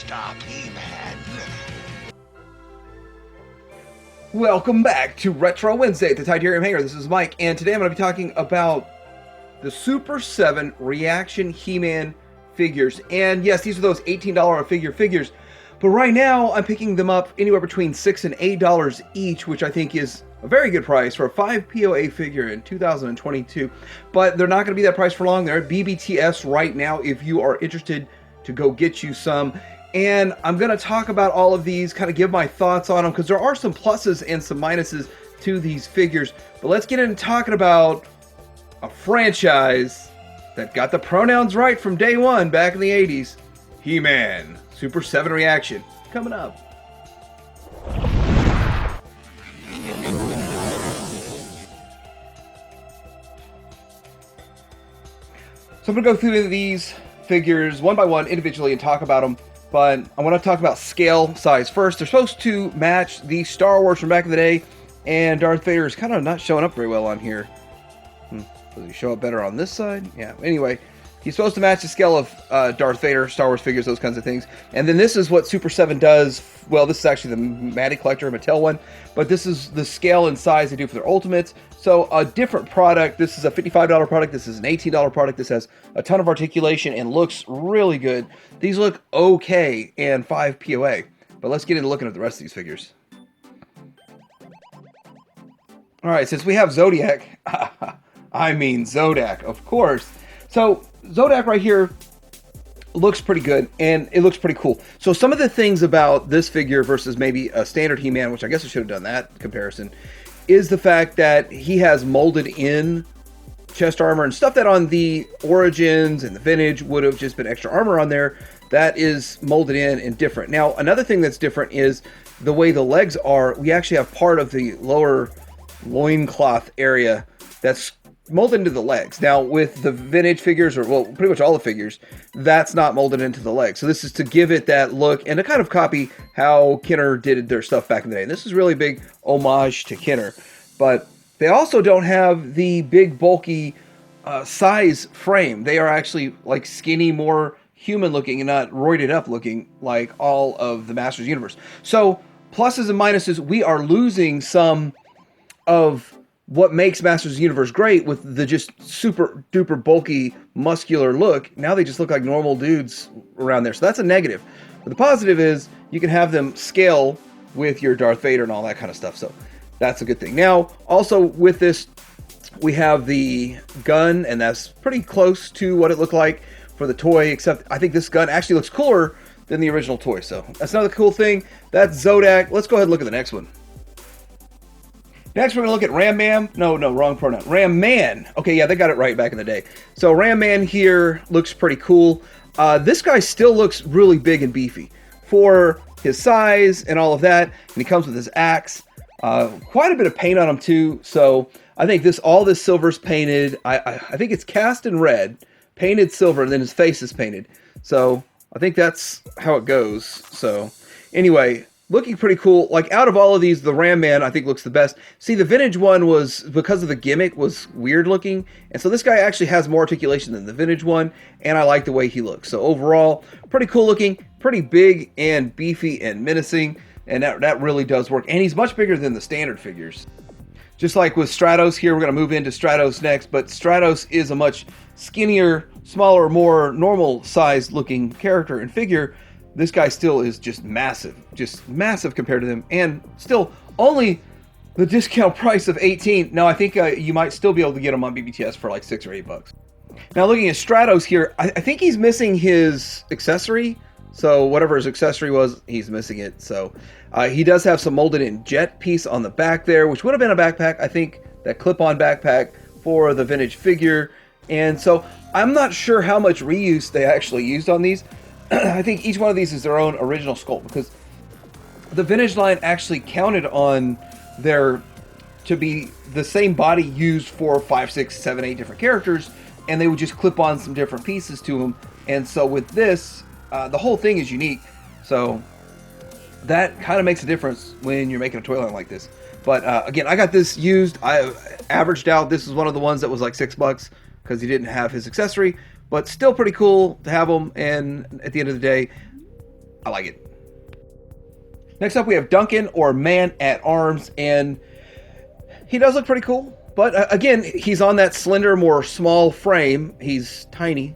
stop He-Man. Welcome back to Retro Wednesday at the Titanium Hangar. This is Mike, and today I'm going to be talking about the Super 7 Reaction He-Man figures. And yes, these are those $18 a figure figures, but right now I'm picking them up anywhere between $6 and $8 each, which I think is a very good price for a 5 POA figure in 2022. But they're not going to be that price for long. They're at Bbts right now if you are interested to go get you some. And I'm going to talk about all of these, kind of give my thoughts on them, because there are some pluses and some minuses to these figures. But let's get into talking about a franchise that got the pronouns right from day one back in the 80s. He-Man, Super 7 Reaction, coming up. So I'm going to go through these figures one by one individually and talk about them. But I want to talk about scale size first. They're supposed to match the Star Wars from back in the day, and Darth Vader is kind of not showing up very well on here. Does he show up better on this side? Yeah, anyway, he's supposed to match the scale of Darth Vader, Star Wars figures, those kinds of things. And then this is what Super 7 does. Well, this is actually the Matty Collector Mattel one, but this is the scale and size they do for their Ultimates. So a different product. This is a $55 product. This is an $18 product. This has a ton of articulation and looks really good. These look okay and 5 POA. But let's get into looking at the rest of these figures. All right, since we have Zodiac, I mean Zodak, of course. So Zodak right here looks pretty good, and it looks pretty cool. So some of the things about this figure versus maybe a standard He-Man, which I guess I should have done that comparison, is the fact that he has molded in chest armor and stuff that on the Origins and the Vintage would have just been extra armor on there. That is molded in and different. Now, another thing that's different is the way the legs are. We actually have part of the lower loincloth area that's molded into the legs. Now, with the Vintage figures, or well, pretty much all the figures, that's not molded into the legs. So this is to give it that look and to kind of copy how Kenner did their stuff back in the day. And this is really big homage to Kenner. But they also don't have the big, bulky size frame. They are actually like skinny, more human looking and not roided up looking like all of the Masters Universe. So pluses and minuses, we are losing some of what makes Masters Universe great with the just super duper bulky muscular look. Now they just look like normal dudes around there. So that's a negative. But the positive is you can have them scale with your Darth Vader and all that kind of stuff. So that's a good thing. Now, also with this, we have the gun, and that's pretty close to what it looked like for the toy, except I think this gun actually looks cooler than the original toy. So that's another cool thing. That's Zodak. Let's go ahead and look at the next one. Next, we're going to look at Ramman. No, wrong pronoun. Ramman. Okay, yeah, they got it right back in the day. So Ramman here looks pretty cool. This guy still looks really big and beefy for his size and all of that. And he comes with his axe. Quite a bit of paint on him too. So I think all this silver's painted. I think it's cast in red, painted silver, and then his face is painted. So I think that's how it goes. So anyway, looking pretty cool. Like out of all of these, the Ramman I think looks the best. See, the Vintage one was, because of the gimmick, was weird looking. And so this guy actually has more articulation than the Vintage one. And I like the way he looks. So overall, pretty cool looking, pretty big and beefy and menacing. And that really does work. And he's much bigger than the standard figures. Just like with Stratos here, we're going to move into Stratos next. But Stratos is a much skinnier, smaller, more normal sized looking character and figure. This guy still is just massive compared to them, and still only the discount price of $18. Now I think you might still be able to get him on BBTS for like $6 or $8. Now looking at Stratos here, I think he's missing his accessory. So whatever his accessory was, he's missing it. So he does have some molded in jet piece on the back there, which would have been a backpack. I think that clip-on backpack for the Vintage figure. And so I'm not sure how much reuse they actually used on these. I think each one of these is their own original sculpt, because the Vintage line actually counted on their to be the same body used for 5, 6, 7, 8 different characters, and they would just clip on some different pieces to them. And so with this, the whole thing is unique. So that kind of makes a difference when you're making a toy line like this. But again, I got this used. I averaged out. This is one of the ones that was like $6 because he didn't have his accessory. But still pretty cool to have them, and at the end of the day, I like it. Next up, we have Duncan, or Man-at-Arms, and he does look pretty cool. But again, he's on that slender, more small frame. He's tiny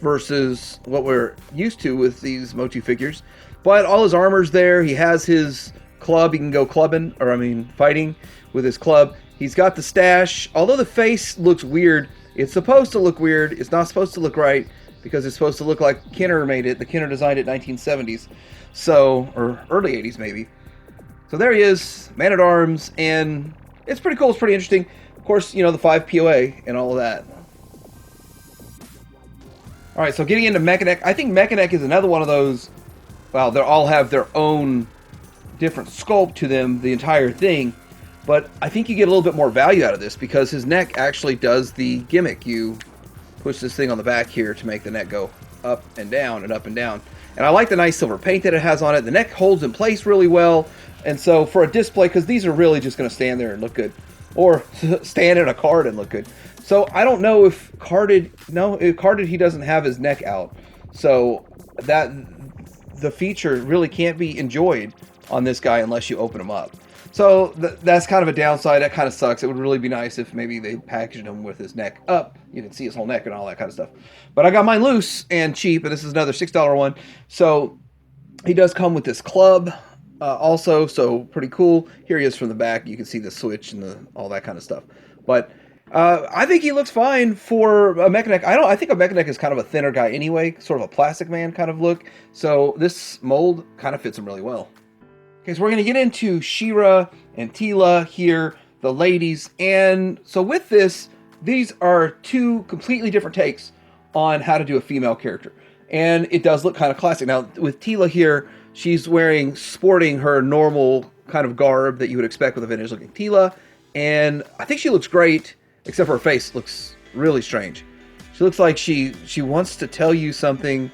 versus what we're used to with these Motu figures. But all his armor's there. He has his club. He can go clubbing, or I mean fighting with his club. He's got the stash. Although the face looks weird, it's supposed to look weird. It's not supposed to look right because it's supposed to look like Kenner made it. The Kenner designed it in 1970s. So, or early 80s maybe. So there he is, Man-at-Arms, and it's pretty cool. It's pretty interesting. Of course, you know, the 5 POA and all of that. All right, so getting into Mechaneck. I think Mechaneck is another one of those, well, they all have their own different sculpt to them, the entire thing. But I think you get a little bit more value out of this because his neck actually does the gimmick. You push this thing on the back here to make the neck go up and down and up and down. And I like the nice silver paint that it has on it. The neck holds in place really well. And so for a display, because these are really just going to stand there and look good. Or stand in a card and look good. So I don't know if carded, no, if carded he doesn't have his neck out. So that the feature really can't be enjoyed on this guy unless you open him up. So that's kind of a downside. That kind of sucks. It would really be nice if maybe they packaged him with his neck up. You can see his whole neck and all that kind of stuff. But I got mine loose and cheap, and this is another $6 one. So he does come with this club also, so pretty cool. Here he is from the back. You can see the switch and all that kind of stuff. But I think he looks fine for a Mechaneck. I think a Mechaneck is kind of a thinner guy anyway, sort of a Plastic Man kind of look. So this mold kind of fits him really well. Okay, so we're going to get into She-Ra and Teela here, the ladies. And so with this, these are two completely different takes on how to do a female character. And it does look kind of classic. Now, with Teela here, she's sporting her normal kind of garb that you would expect with a vintage-looking Teela. And I think she looks great, except for her face looks really strange. She looks like she wants to tell you something.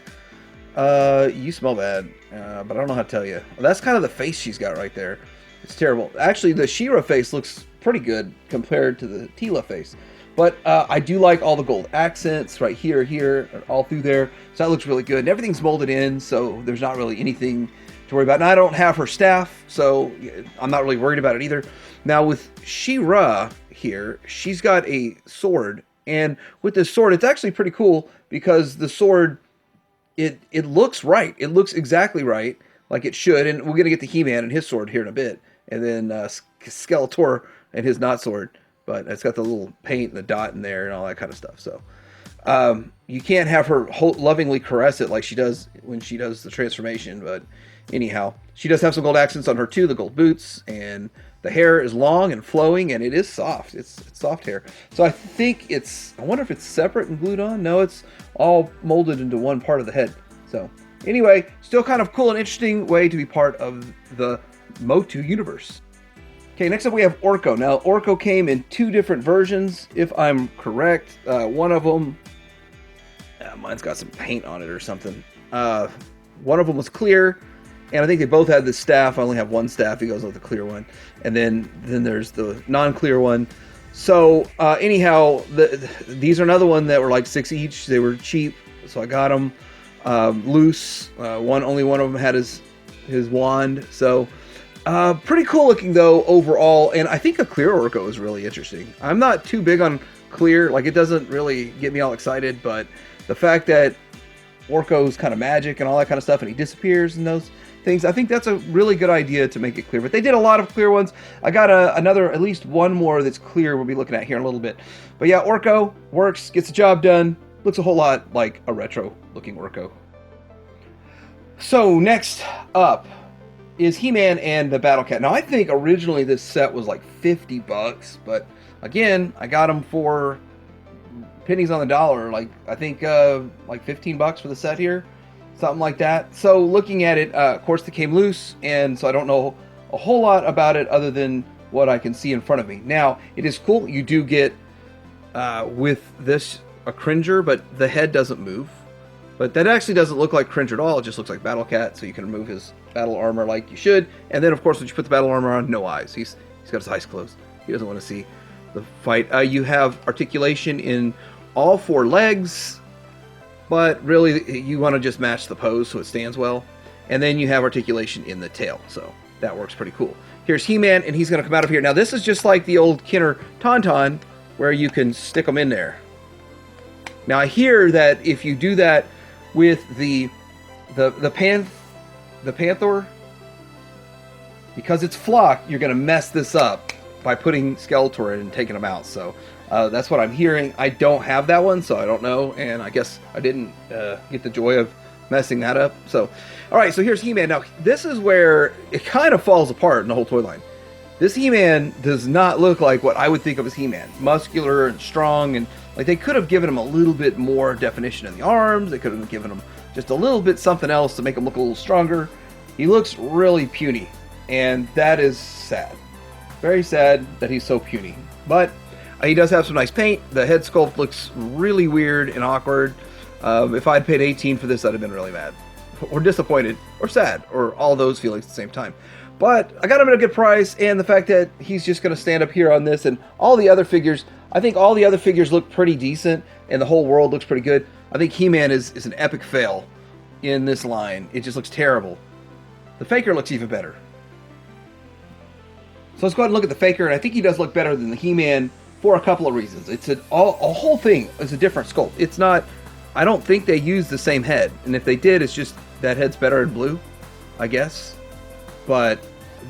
You smell bad, but I don't know how to tell you. Well, that's kind of the face she's got right there. It's terrible. Actually, the She-Ra face looks pretty good compared to the Teela face. But I do like all the gold accents right here, all through there. So that looks really good. And everything's molded in, so there's not really anything to worry about. And I don't have her staff, so I'm not really worried about it either. Now with She-Ra here, she's got a sword. And with this sword, it's actually pretty cool because the sword, it looks right. It looks exactly right, like it should. And we're going to get to Heman and his sword here in a bit. And then Skeletor and his not sword. But it's got the little paint and the dot in there and all that kind of stuff. So you can't have her lovingly caress it like she does when she does the transformation. But anyhow, she does have some gold accents on her too, the gold boots. And the hair is long and flowing, and it is soft. It's soft hair. So I think I wonder if it's separate and glued on. No, it's all molded into one part of the head. So anyway, still kind of cool and interesting way to be part of the Motu universe. Okay, next up we have Orko. Now, Orko came in 2 different versions, if I'm correct. One of them, mine's got some paint on it or something. One of them was clear, and I think they both had the staff. I only have one staff. He goes with the clear one. And then there's the non-clear one. So, anyhow, these are another one that were like $6 each. They were cheap, so I got them loose. Only one of them had his wand, so... pretty cool looking though overall, and I think a clear Orko is really interesting. I'm not too big on clear, like it doesn't really get me all excited, but the fact that Orko's kind of magic and all that kind of stuff, and he disappears and those things, I think that's a really good idea to make it clear. But they did a lot of clear ones. I got at least one more that's clear we'll be looking at here in a little bit. But yeah, Orko works, gets the job done, looks a whole lot like a retro looking Orko. So next up is Heman and the Battle Cat. Now, I think originally this set was like $50, but again, I got them for pennies on the dollar. Like, I think like $15 for the set here, something like that. So looking at it, of course, they came loose, and so I don't know a whole lot about it other than what I can see in front of me. Now, it is cool. You do get, with this, a Cringer, but the head doesn't move. But that actually doesn't look like Cringer at all. It just looks like Battle Cat, so you can remove his battle armor like you should. And then, of course, when you put the battle armor on, no eyes. He's got his eyes closed. He doesn't want to see the fight. You have articulation in all 4 legs. but really you want to just match the pose so it stands well. And then you have articulation in the tail, so that works pretty cool. Here's He-Man, and he's going to come out of here. Now this is just like the old Kenner Tauntaun, where you can stick them in there. Now I hear that if you do that with the Panther, because it's flock, you're going to mess this up by putting Skeletor in and taking them out. So that's what I'm hearing. I don't have that one, so I don't know, and I guess I didn't get the joy of messing that up. So, all right, so here's He-Man. Now, this is where it kind of falls apart in the whole toy line. This He-Man does not look like what I would think of as He-Man. Muscular and strong, and like they could have given him a little bit more definition in the arms. They could have given him just a little bit something else to make him look a little stronger. He looks really puny, and that is sad. Very sad that he's so puny. But he does have some nice paint. The head sculpt looks really weird and awkward. If I'd paid $18 for this, I'd have been really mad, or disappointed, or sad, or all those feelings at the same time. But I got him at a good price, and the fact that he's just going to stand up here on this, and all the other figures, I think all the other figures look pretty decent, and the whole world looks pretty good. I think He-Man is an epic fail in this line. It just looks terrible. The Faker looks even better. So let's go ahead and look at the Faker, and I think he does look better than the He-Man for a couple of reasons. It's a whole thing is a different sculpt. It's not, I don't think they use the same head, and if they did, it's just that head's better in blue, I guess. But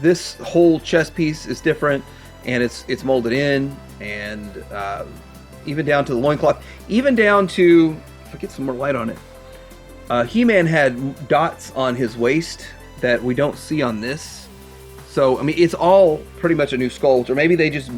this whole chest piece is different, and it's molded in, and even down to the loincloth, even down to, if I get some more light on it, He-Man had dots on his waist that we don't see on this. So, I mean, it's all pretty much a new sculpt, or maybe they just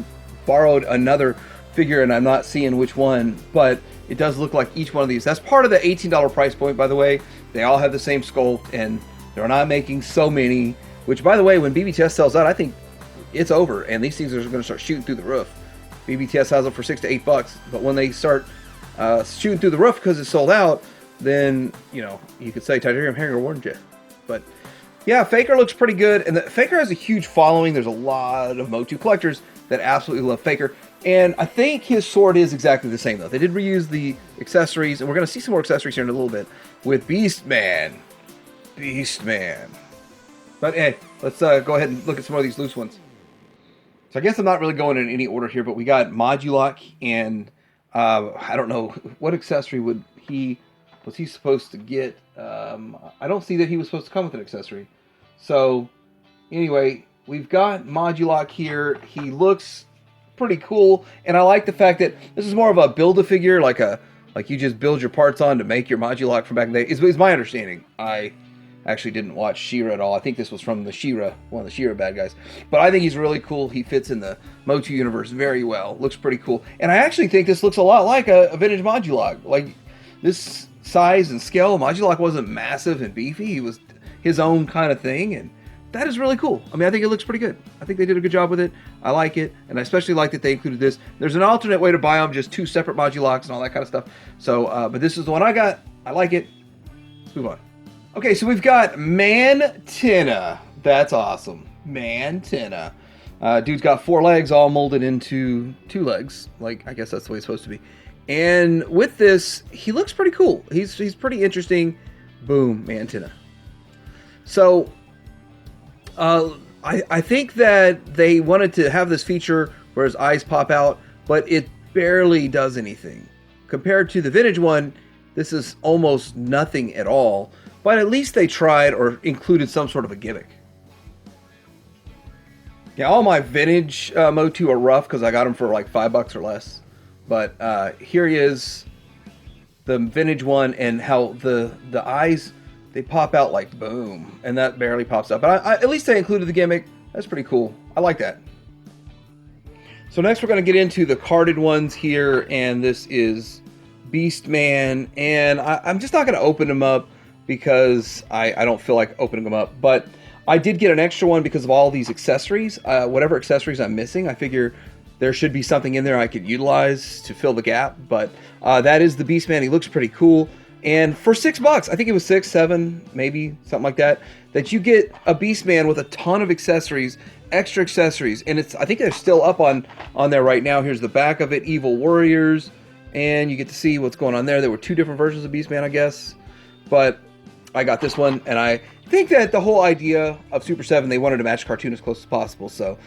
borrowed another figure and I'm not seeing which one, but it does look like each one of these. That's part of the $18 price point, by the way. They all have the same sculpt, and they're not making so many, which, by the way, when Bbts sells out, I think it's over, and these things are going to start shooting through the roof. Bbts has them for $6 to $8, but when they start shooting through the roof because it's sold out, then, you know, you could say Titanium Hanger warned you. But yeah, Faker looks pretty good, and the Faker has a huge following. There's a lot of Motu collectors that absolutely love Faker, and I think his sword is exactly the same, though. They did reuse the accessories, and we're going to see some more accessories here in a little bit with Beastman. Beastman. But hey, let's go ahead and look at some more of these loose ones. So I guess I'm not really going in any order here, but we got Modulo, and I don't know, what accessory was he supposed to get? I don't see that he was supposed to come with an accessory. So anyway, we've got Modulo here. He looks pretty cool, and I like the fact that this is more of a build-a-figure, like you just build your parts on to make your Modulo from back in the day. Is my understanding. I actually didn't watch She-Ra at all. I think this was from the She-Ra, one of the She-Ra bad guys. But I think he's really cool. He fits in the Motu universe very well. Looks pretty cool. And I actually think this looks a lot like a vintage Modulo. Like, this size and scale, Modulo wasn't massive and beefy. He was his own kind of thing, and that is really cool. I mean, I think it looks pretty good. I think they did a good job with it. I like it, and I especially like that they included this. There's an alternate way to buy them, just two separate Moduloks and all that kind of stuff. So, but this is the one I got. I like it. Let's move on. Okay, so we've got Mantana. That's awesome. Mantana. Dude's got 4 legs all molded into 2 legs. Like, I guess that's the way it's supposed to be. And with this, he looks pretty cool. He's pretty interesting. Boom, Mantana. So, I think that they wanted to have this feature where his eyes pop out, but it barely does anything. Compared to the vintage one, this is almost nothing at all. But at least they tried or included some sort of a gimmick. Yeah, all my vintage Motu are rough because I got them for like $5 or less. But here he is, the vintage one, and how the eyes, they pop out like boom, and that barely pops up. But at least they included the gimmick. That's pretty cool. I like that. So next we're going to get into the carded ones here, and this is Beastman, and I'm just not going to open them up because I don't feel like opening them up. But I did get an extra one because of all these accessories. Whatever accessories I'm missing, I figure there should be something in there I could utilize to fill the gap. But that is the Beastman. He looks pretty cool. And for $6, I think it was 6, 7, maybe something like that, that you get a Beastman with a ton of accessories, extra accessories. And I think they're still up on there right now. Here's the back of it, Evil Warriors. and you get to see what's going on there. There were 2 different versions of Beastman, I guess, but I got this one, and I think that the whole idea of Super 7, they wanted to match cartoon as close as possible, so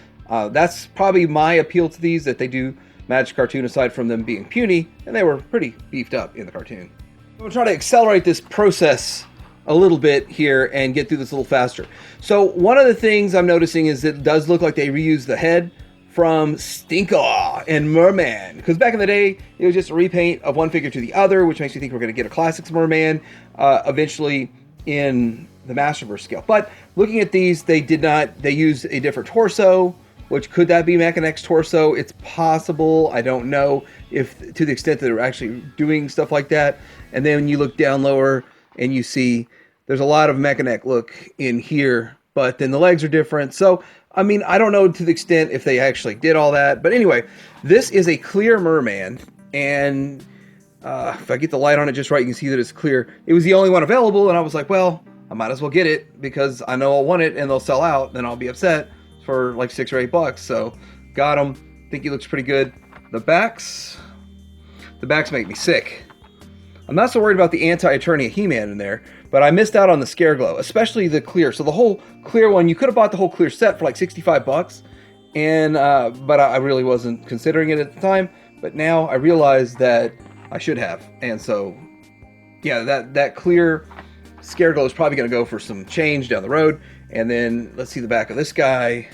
that's probably my appeal to these, that they do match cartoon aside from them being puny, and they were pretty beefed up in the cartoon. I'm going to try to accelerate this process a little bit here and get through this a little faster. So one of the things I'm noticing is that it does look like they reused the head from Stinkaw and Merman, because back in the day it was just a repaint of one figure to the other, which makes me think we're going to get a Classics Merman eventually in the Masterverse scale. But looking at these, they used a different torso, which could that be Mechanex's torso? It's possible. I don't know if to the extent that they're actually doing stuff like that. And then when you look down lower and you see there's a lot of Mechanex look in here, but then the legs are different. So I mean, I don't know to the extent if they actually did all that. But anyway, this is a clear Merman. And if I get the light on it just right, you can see that it's clear. It was the only one available. And I was like, well, I might as well get it because I know I'll want it and they'll sell out. Then I'll be upset for like $6 or $8. So got him. Think he looks pretty good. The backs make me sick. I'm not so worried about the anti-Eternia He-Man in there, but I missed out on the Scare Glow, especially the clear. So the whole clear one, you could have bought the whole clear set for like $65, and but I really wasn't considering it at the time. But now I realize that I should have, and so yeah, that clear Scare Glow is probably going to go for some change down the road. And then let's see the back of this guy.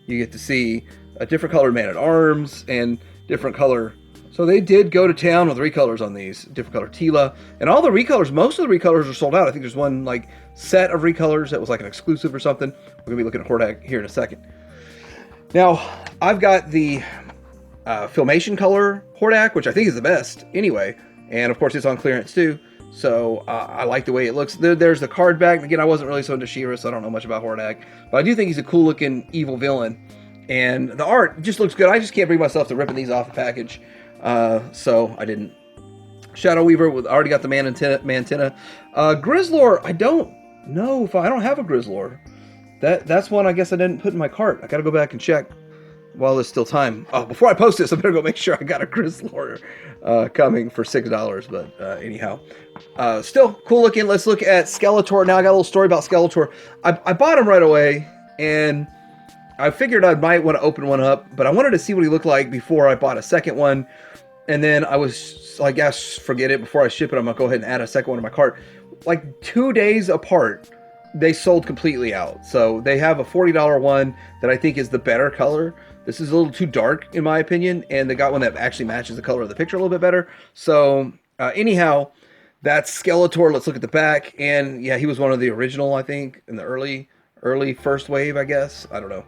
You get to see a different colored Man-at-Arms and different color. So they did go to town with recolors on these, different color Tila, and all the recolors, most of the recolors are sold out. I think there's one like set of recolors that was like an exclusive or something. We're gonna be looking at Hordak here in a second. Now, I've got the Filmation color Hordak, which I think is the best anyway, and of course it's on clearance too. So I like the way it looks. There's the card back. Again, I wasn't really so into She-Ra, so I don't know much about Hordak, but I do think he's a cool looking evil villain, and the art just looks good. I just can't bring myself to ripping these off the package. So I didn't. Shadow Weaver, I already got the Mantana. Grizzlor, I don't know if I don't have a Grizzlor. That's one I guess I didn't put in my cart. I gotta go back and check while there's still time. Oh, before I post this, I better go make sure I got a Grizzlor coming for $6. But anyhow, still cool looking. Let's look at Skeletor. Now I got a little story about Skeletor. I bought him right away, and I figured I might want to open one up, but I wanted to see what he looked like before I bought a second one. And then I was like, yes, forget it. Before I ship it, I'm going to go ahead and add a second one to my cart. Like 2 days apart, they sold completely out. So they have a $40 one that I think is the better color. This is a little too dark, in my opinion. And they got one that actually matches the color of the picture a little bit better. So anyhow, that's Skeletor. Let's look at the back. And yeah, he was one of the original, I think, in the early first wave, I guess. I don't know.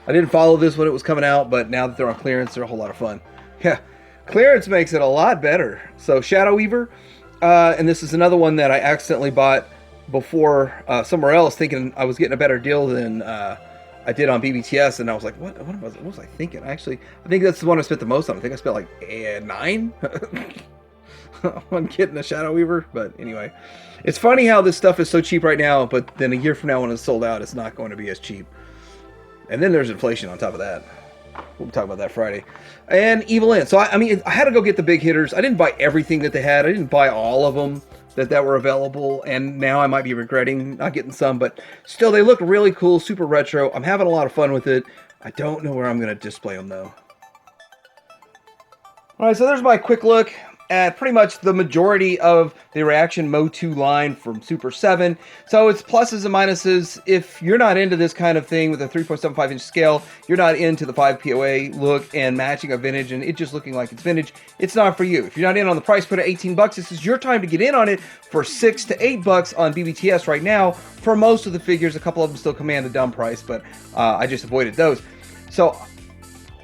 I didn't follow this when it was coming out, but now that they're on clearance, they're a whole lot of fun. Yeah, clearance makes it a lot better. So Shadow Weaver, and this is another one that I accidentally bought before somewhere else, thinking I was getting a better deal than I did on BBTS, and I was like, what was I thinking? I think that's the one I spent the most on. I think I spent like 9 on getting a Shadow Weaver, but anyway. It's funny how this stuff is so cheap right now, but then a year from now when it's sold out, it's not going to be as cheap. And then there's inflation on top of that. We'll talk about that Friday. And Evil Ant. So, I mean, I had to go get the big hitters. I didn't buy everything that they had. I didn't buy all of them that were available. And now I might be regretting not getting some. But still, they look really cool, super retro. I'm having a lot of fun with it. I don't know where I'm going to display them, though. All right, so there's my quick look at pretty much the majority of the Reaction Motu line from Super 7. So it's pluses and minuses. If you're not into this kind of thing with a 3.75 inch scale, you're not into the 5 POA look and matching a vintage and it just looking like it's vintage, it's not for you. If you're not in on the price, put at $18. This is your time to get in on it for $6 to $8 on BBTS right now. For most of the figures, a couple of them still command a dumb price, but I just avoided those. So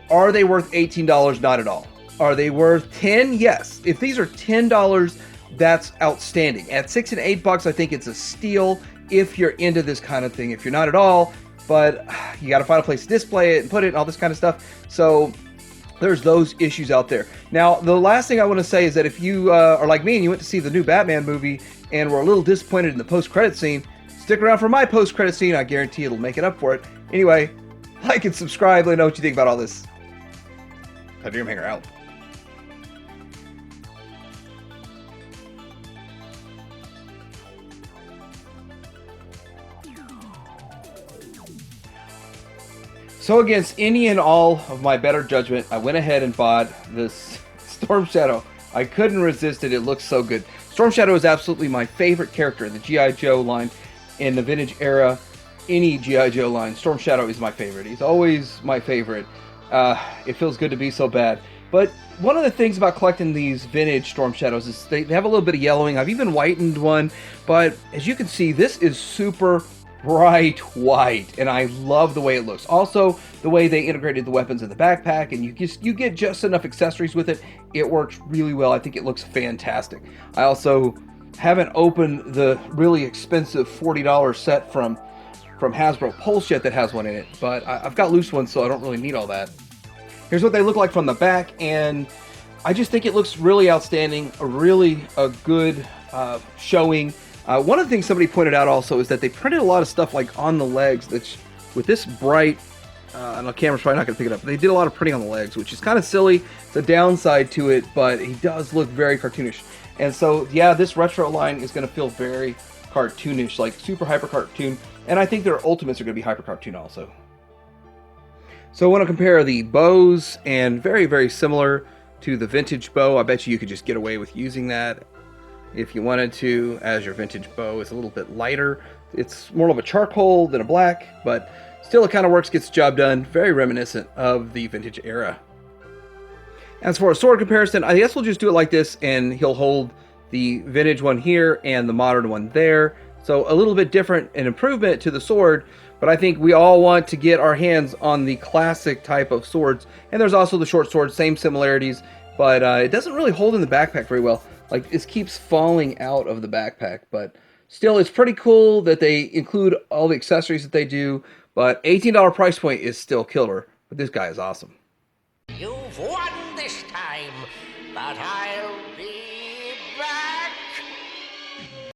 are they worth $18? Not at all. Are they worth $10? Yes. If these are $10, that's outstanding. At $6 and $8, I think it's a steal if you're into this kind of thing. If you're not at all, but you got to find a place to display it and put it and all this kind of stuff. So there's those issues out there. Now, the last thing I want to say is that if you are like me and you went to see the new Batman movie and were a little disappointed in the post-credit scene, stick around for my post-credit scene. I guarantee it'll make it up for it. Anyway, like and subscribe. Let me know what you think about all this. Dream Hanger out. So against any and all of my better judgment, I went ahead and bought this Storm Shadow. I couldn't resist it. It looks so good. Storm Shadow is absolutely my favorite character in the G.I. Joe line. In the vintage era, any G.I. Joe line, Storm Shadow is my favorite. He's always my favorite. It feels good to be so bad. But one of the things about collecting these vintage Storm Shadows is they have a little bit of yellowing. I've even whitened one. But as you can see, this is super bright white, and I love the way it looks. Also, the way they integrated the weapons in the backpack, and you get just enough accessories with it. It works really well. I think it looks fantastic. I also haven't opened the really expensive $40 set from Hasbro Pulse yet that has one in it, but I've got loose ones, so I don't really need all that. Here's what they look like from the back, and I just think it looks really outstanding. A good showing. One of the things somebody pointed out also is that they printed a lot of stuff like on the legs. That's with this bright. I know the camera's probably not going to pick it up. But they did a lot of printing on the legs, which is kind of silly. It's a downside to it, but he does look very cartoonish. And so, yeah, this retro line is going to feel very cartoonish, like super hyper cartoon. And I think their ultimates are going to be hyper cartoon also. So I want to compare the bows, and very, very similar to the vintage bow. I bet you could just get away with using that if you wanted to, as your vintage bow is a little bit lighter. It's more of a charcoal than a black, but still it kind of works, gets the job done. Very reminiscent of the vintage era. As for a sword comparison, I guess we'll just do it like this, and he'll hold the vintage one here and the modern one there. So a little bit different, an improvement to the sword, but I think we all want to get our hands on the classic type of swords. And there's also the short sword, same similarities, but it doesn't really hold in the backpack very well. Like, this keeps falling out of the backpack, but still, it's pretty cool that they include all the accessories that they do, but $18 price point is still killer. But this guy is awesome. You've won this time, but I'll be